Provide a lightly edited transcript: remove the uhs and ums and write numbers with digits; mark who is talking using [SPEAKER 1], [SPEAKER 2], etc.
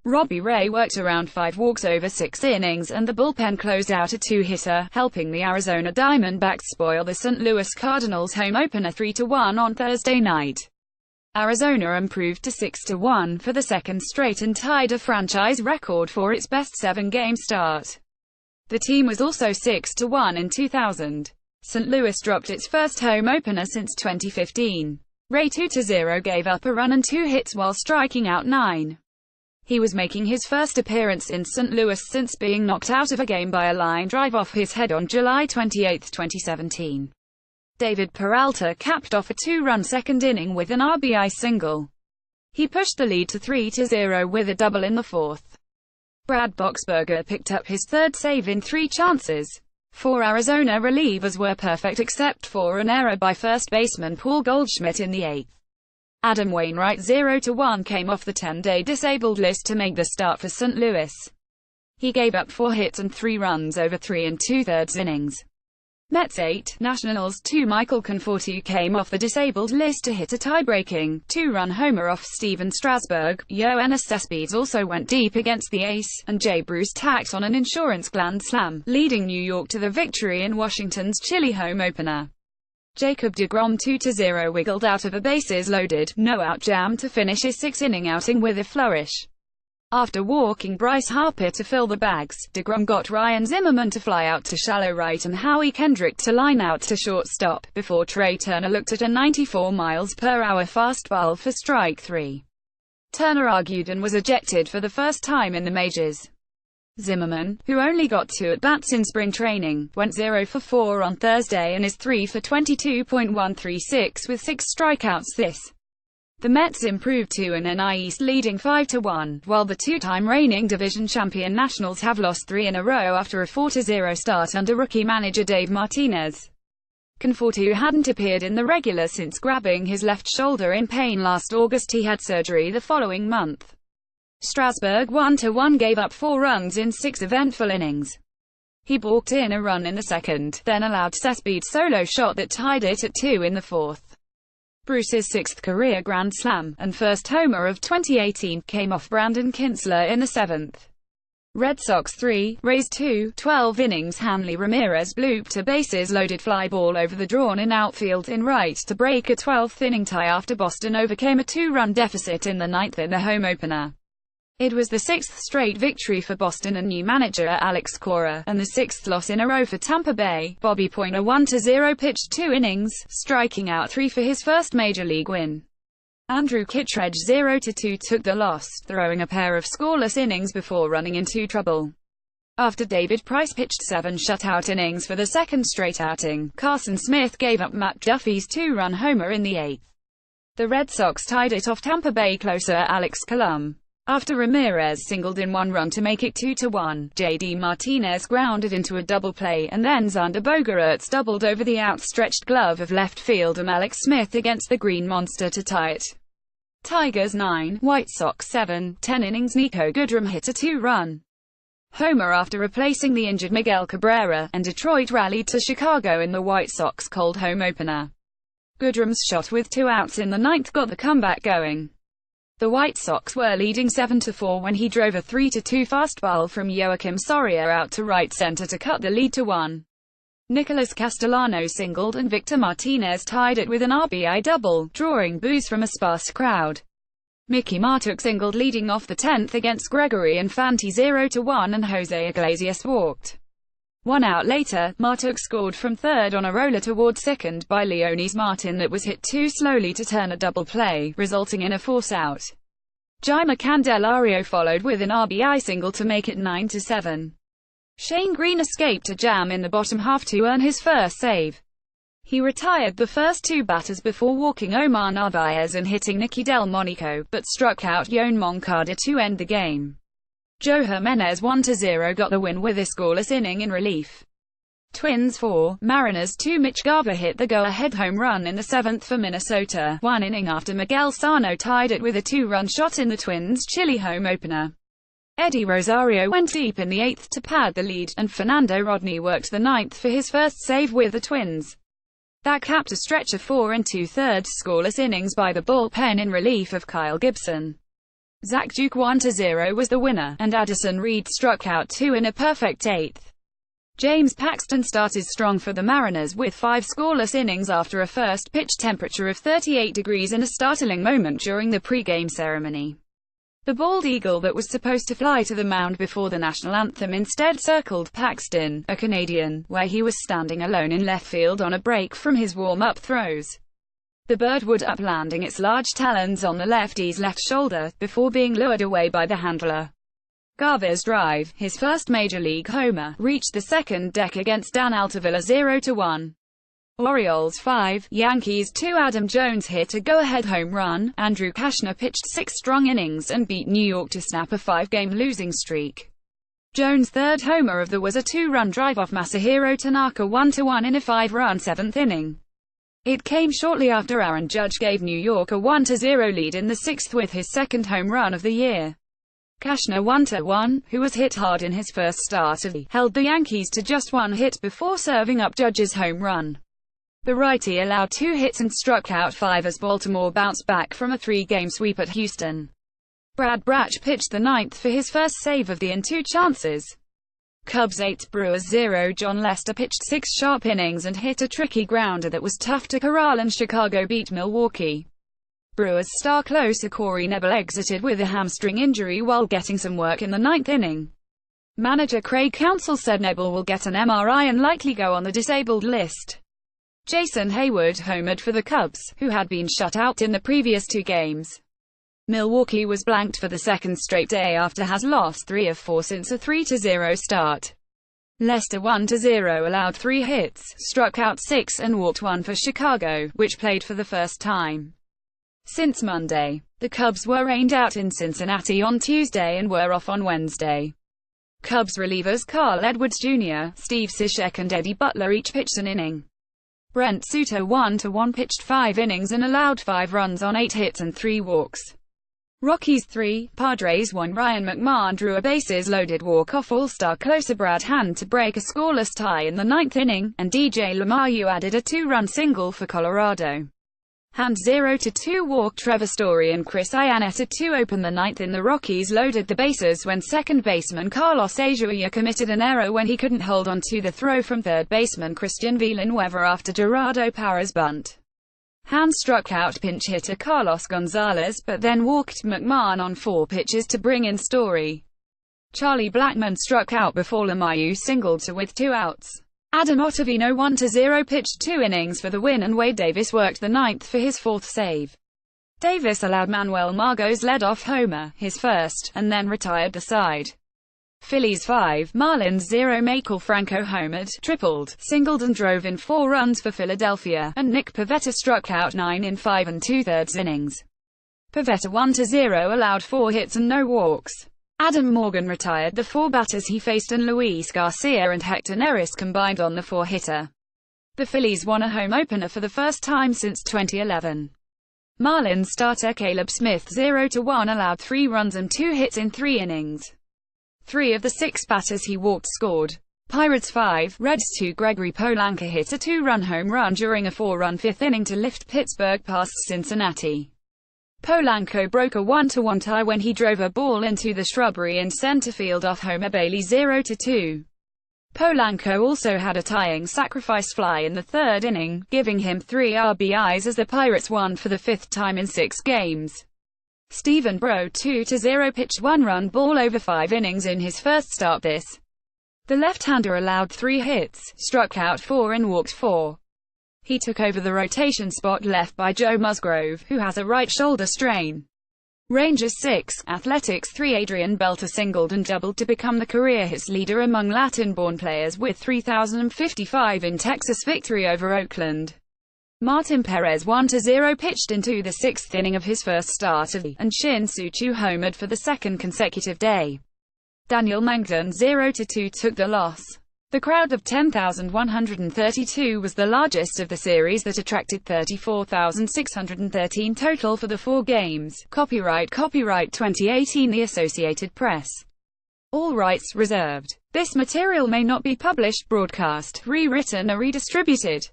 [SPEAKER 1] Robbie Ray worked around 5 walks over 6 innings, and the bullpen closed out a 2-hitter, helping the Arizona Diamondbacks spoil the St. Louis Cardinals home opener 3-1 on Thursday night. Arizona improved to 6-1 for the second straight and tied a franchise record for its best 7-game start. The team was also 6-1 in 2000. St. Louis dropped its first home opener since 2015. Ray 2-0 gave up a run and 2 hits while striking out 9. He was making his first appearance in St. Louis since being knocked out of a game by a line drive off his head on July 28, 2017. David Peralta capped off a 2-run second inning with an RBI single. He pushed the lead to 3-0 with a double in the fourth. Brad Boxberger picked up his third save in 3 chances. 4 Arizona relievers were perfect except for an error by first baseman Paul Goldschmidt in the 8th. Adam Wainwright 0-1 came off the 10-day disabled list to make the start for St. Louis. He gave up 4 hits and 3 runs over 3 2/3 innings. Mets 8, Nationals 2. Michael Conforto came off the disabled list to hit a tie-breaking 2-run homer off Steven Strasburg. Yoenis Cespedes also went deep against the ace, and Jay Bruce tacked on an insurance grand slam, leading New York to the victory in Washington's chilly home opener. Jacob deGrom 2-0 wiggled out of a bases-loaded, no-out jam to finish his 6-inning outing with a flourish. After walking Bryce Harper to fill the bags, deGrom got Ryan Zimmerman to fly out to shallow right and Howie Kendrick to line out to shortstop, before Trey Turner looked at a 94 mph fastball for strike 3. Turner argued and was ejected for the first time in the majors. Zimmerman, who only got 2 at-bats in spring training, went 0 for 4 on Thursday and is 3 for 22.136 with 6 strikeouts. The Mets improved to an NL East leading 5-1, while the 2-time reigning division champion Nationals have lost 3 in a row after a 4-0 start under rookie manager Dave Martinez. Conforto hadn't appeared in the regular since grabbing his left shoulder in pain last August. He had surgery the following month. Strasburg 1-1 gave up 4 runs in 6 eventful innings. He balked in a run in the second, then allowed Cespedes' solo shot that tied it at 2 in the fourth. Bruce's 6th career grand slam, and first homer of 2018, came off Brandon Kintzler in the 7th. Red Sox 3, Rays 2, 12 innings. Hanley Ramirez blooped a bases-loaded fly ball over the drawn-in outfield in right to break a 12th-inning tie after Boston overcame a 2-run deficit in the 9th in the home opener. It was the 6th straight victory for Boston and new manager Alex Cora, and the 6th loss in a row for Tampa Bay. Bobby Poyner 1-0 pitched 2 innings, striking out 3 for his first major league win. Andrew Kittredge 0-2 took the loss, throwing a pair of scoreless innings before running into trouble. After David Price pitched 7 shutout innings for the second straight outing, Carson Smith gave up Matt Duffy's 2-run homer in the 8th. The Red Sox tied it off Tampa Bay closer Alex Colum. After Ramirez singled in 1 run to make it 2-1, J.D. Martinez grounded into a double play, and then Xander Bogaerts doubled over the outstretched glove of left fielder Alex Smith against the Green Monster to tie it. Tigers 9, White Sox 7, 10 innings. Nico Goodrum hit a 2-run homer after replacing the injured Miguel Cabrera, and Detroit rallied to Chicago in the White Sox cold home opener. Goodrum's shot with 2 outs in the 9th got the comeback going. The White Sox were leading 7-4 when he drove a 3-2 fastball from Joakim Soria out to right center to cut the lead to 1. Nicholas Castellano singled and Victor Martinez tied it with an RBI double, drawing boos from a sparse crowd. Mickey Martuk singled leading off the 10th against Gregory Infante 0-1, and Jose Iglesias walked. 1 out later, Martuk scored from third on a roller toward second by Leonis Martin that was hit too slowly to turn a double play, resulting in a force out. Jaime Candelario followed with an RBI single to make it 9-7. Shane Green escaped a jam in the bottom half to earn his first save. He retired the first 2 batters before walking Omar Narvaez and hitting Nicky Delmonico, but struck out Yoan Moncada to end the game. Joe Jimenez 1-0 got the win with a scoreless inning in relief. Twins 4, Mariners 2. Mitch Garver hit the go-ahead home run in the 7th for Minnesota, 1 inning after Miguel Sano tied it with a 2-run shot in the Twins' chilly home opener. Eddie Rosario went deep in the 8th to pad the lead, and Fernando Rodney worked the 9th for his first save with the Twins. That capped a stretch of 4 2/3 scoreless innings by the bullpen in relief of Kyle Gibson. Zach Duke 1-0 was the winner, and Addison Reed struck out 2 in a perfect eighth. James Paxton started strong for the Mariners with 5 scoreless innings after a first pitch temperature of 38 degrees in a startling moment during the pre-game ceremony. The bald eagle that was supposed to fly to the mound before the national anthem instead circled Paxton, a Canadian, where he was standing alone in left field on a break from his warm-up throws. The bird would up, landing its large talons on the lefty's left shoulder, before being lured away by the handler. Garver's drive, his first major league homer, reached the second deck against Dan Altavilla 0-1. Orioles 5, Yankees 2. Adam Jones hit a go-ahead home run. Andrew Cashner pitched 6 strong innings and beat New York to snap a 5-game losing streak. Jones' third homer of the was a 2-run drive off Masahiro Tanaka 1-1 in a 5-run 7th inning. It came shortly after Aaron Judge gave New York a 1-0 lead in the 6th with his second home run of the year. Cashner 1-1, who was hit hard in his first start of the, held the Yankees to just 1 hit before serving up Judge's home run. The righty allowed 2 hits and struck out 5 as Baltimore bounced back from a 3-game sweep at Houston. Brad Brach pitched the 9th for his first save of the in 2 chances. Cubs 8, Brewers 0. John Lester pitched 6 sharp innings and hit a tricky grounder that was tough to corral, and Chicago beat Milwaukee. Brewers star closer Corey Knebel exited with a hamstring injury while getting some work in the 9th inning. Manager Craig Counsell said Knebel will get an MRI and likely go on the disabled list. Jason Hayward homered for the Cubs, who had been shut out in the previous 2 games. Milwaukee was blanked for the second straight day after has lost 3 of 4 since a 3-0 start. Lester 1-0 allowed 3 hits, struck out 6 and walked 1 for Chicago, which played for the first time since Monday. The Cubs were rained out in Cincinnati on Tuesday and were off on Wednesday. Cubs relievers Carl Edwards Jr., Steve Cishek and Eddie Butler each pitched an inning. Brent Suter 1-1 pitched 5 innings and allowed 5 runs on 8 hits and 3 walks. Rockies 3, Padres 1. Ryan McMahon drew a bases-loaded walk-off All-Star closer Brad Hand to break a scoreless tie in the 9th inning, and DJ LeMahieu added a 2-run single for Colorado. Hand 0-2 walked Trevor Story and Chris Iannetta to open the 9th in. The Rockies loaded the bases when second baseman Carlos Azuaya committed an error when he couldn't hold on to the throw from third baseman Christian Villanueva after Gerardo Parra's bunt. Hand struck out pinch hitter Carlos Gonzalez, but then walked McMahon on 4 pitches to bring in Story. Charlie Blackmon struck out before LeMahieu singled to with 2 outs. Adam Ottavino 1-0 pitched 2 innings for the win, and Wade Davis worked the 9th for his 4th save. Davis allowed Manuel Margot's leadoff homer, his first, and then retired the side. Phillies 5, Marlins 0. Michael Franco homered, tripled, singled and drove in 4 runs for Philadelphia, and Nick Pivetta struck out 9 in 5 2/3 innings. Pivetta 1-0 allowed 4 hits and no walks. Adam Morgan retired the 4 batters he faced, and Luis Garcia and Hector Neris combined on the 4-hitter. The Phillies won a home opener for the first time since 2011. Marlins starter Caleb Smith 0-1 allowed 3 runs and 2 hits in 3 innings. 3 of the 6 batters he walked scored. Pirates 5, Reds 2. Gregory Polanco hit a 2-run home run during a 4-run 5th inning to lift Pittsburgh past Cincinnati. Polanco broke a 1-1 tie when he drove a ball into the shrubbery in center field off Homer Bailey 0-2. Polanco also had a tying sacrifice fly in the 3rd inning, giving him 3 RBIs as the Pirates won for the 5th time in 6 games. Stephen Breaux 2-0 pitched 1-run ball over 5 innings in his first start this. The left-hander allowed 3 hits, struck out 4 and walked 4. He took over the rotation spot left by Joe Musgrove, who has a right shoulder strain. Rangers 6, Athletics 3. Adrian Beltre singled and doubled to become the career hits leader among Latin-born players with 3,055 in Texas' victory over Oakland. Martin Perez 1-0 pitched into the 6th inning of his first start of the, and Shin-Soo Choo homered for the 2nd consecutive day. Daniel Mengden 0-2 took the loss. The crowd of 10,132 was the largest of the series that attracted 34,613 total for the 4 games. Copyright 2018 The Associated Press. All rights reserved. This material may not be published, broadcast, rewritten or redistributed.